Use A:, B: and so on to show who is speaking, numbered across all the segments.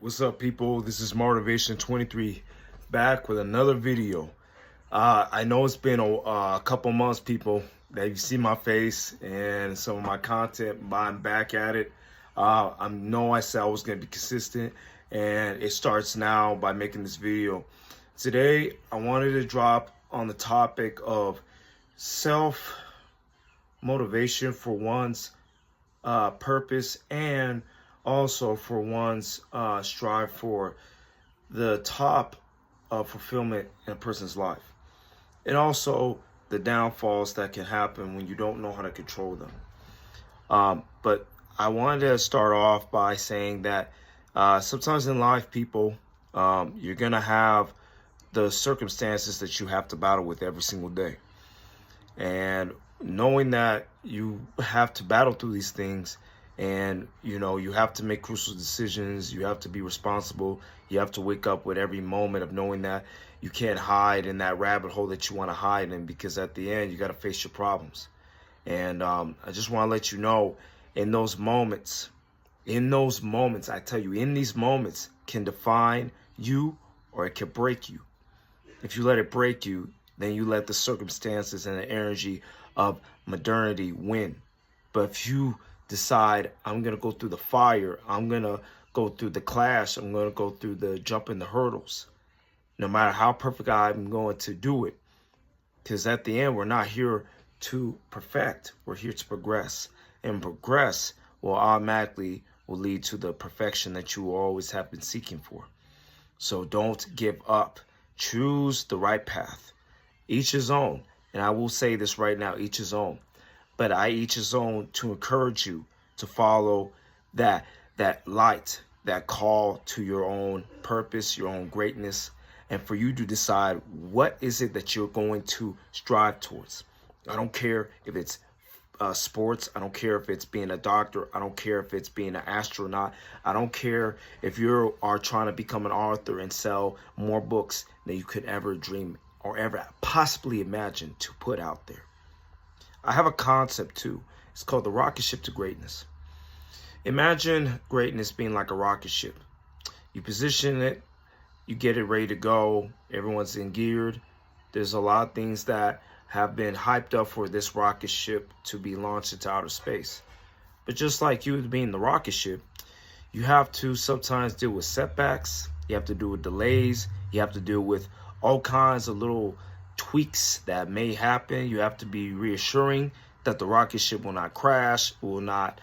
A: What's up, people? This is Motivation 23 back with another video. I know it's been a couple months, people, that you see my face and some of my content, but I'm back at it. I know I said I was going to be consistent, and it starts now by making this video. Today, I wanted to drop on the topic of self-motivation for one's purpose, and also for one's strive for the top of fulfillment in a person's life, and also the downfalls that can happen when you don't know how to control them. But I wanted to start off by saying that sometimes in life, people, you're going to have the circumstances that you have to battle with every single day. And knowing that you have to battle through these things, and you have to make crucial decisions, you have to be responsible, you have to wake up with every moment of knowing that you can't hide in that rabbit hole that you want to hide in, because at the end you got to face your problems. And I just want to let you know, in those moments, I tell you, in these moments can define you, or it can break you. If you let it break you, then you let the circumstances and the energy of modernity win. But if you decide, I'm going to go through the fire, I'm going to go through the clash, I'm going to go through the jumping the hurdles, no matter how perfect I'm going to do it. Because at the end, we're not here to perfect, we're here to progress. And progress will automatically lead to the perfection that you always have been seeking for. So don't give up. Choose the right path. Each his own. And I will say this right now, each his own. But I each his own to encourage you to follow that light, that call to your own purpose, your own greatness, and for you to decide what is it that you're going to strive towards. I don't care if it's sports. I don't care if it's being a doctor. I don't care if it's being an astronaut. I don't care if you are trying to become an author and sell more books than you could ever dream or ever possibly imagine to put out there. I have a concept too. It's called the rocket ship to greatness. Imagine greatness being like a rocket ship. You position it, you get it ready to go, everyone's in geared. There's a lot of things that have been hyped up for this rocket ship to be launched into outer space. But just like you being the rocket ship, you have to sometimes deal with setbacks, you have to deal with delays, you have to deal with all kinds of little tweaks that may happen. You have to be reassuring that the rocket ship will not crash, will not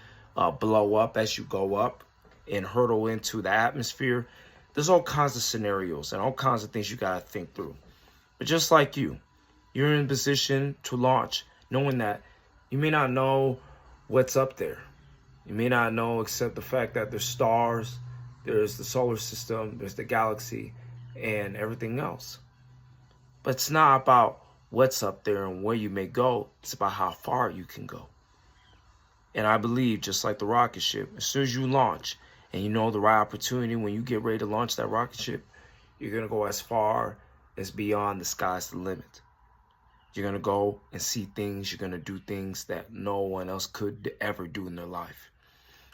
A: blow up as you go up and hurtle into the atmosphere. There's all kinds of scenarios and all kinds of things you got to think through. But just like you're in position to launch, knowing that you may not know what's up there. You may not know except the fact that there's stars, there's the solar system, there's the galaxy, and everything else. But it's not about what's up there and where you may go. It's about how far you can go. And I believe, just like the rocket ship, as soon as you launch and you know the right opportunity, when you get ready to launch that rocket ship, you're going to go as far as beyond the sky's the limit. You're going to go and see things. You're going to do things that no one else could ever do in their life.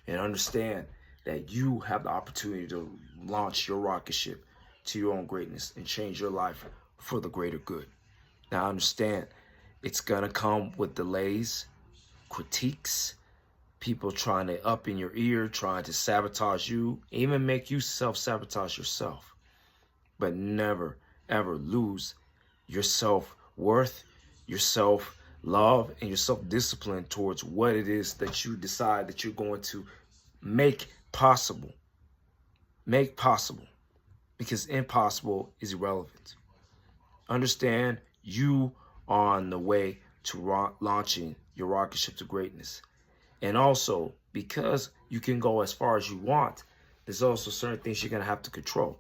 A: And understand that you have the opportunity to launch your rocket ship to your own greatness and change your life for the greater good. Now understand, it's gonna come with delays, critiques, people trying to up in your ear, trying to sabotage you, even make you self-sabotage yourself. But never, ever lose your self-worth, your self-love, and your self-discipline towards what it is that you decide that you're going to make possible. Make possible. Because impossible is irrelevant. Understand, you are on the way to launching your rocket ship to greatness. And also, because you can go as far as you want, there's also certain things you're going to have to control.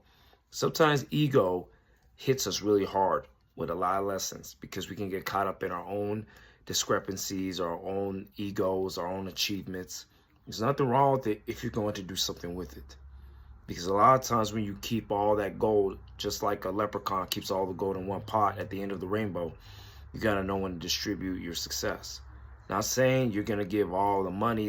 A: Sometimes ego hits us really hard with a lot of lessons, because we can get caught up in our own discrepancies, our own egos, our own achievements. There's nothing wrong with it if you're going to do something with it. Because a lot of times when you keep all that gold, just like a leprechaun keeps all the gold in one pot at the end of the rainbow, you got to know when to distribute your success. Not saying you're going to give all the money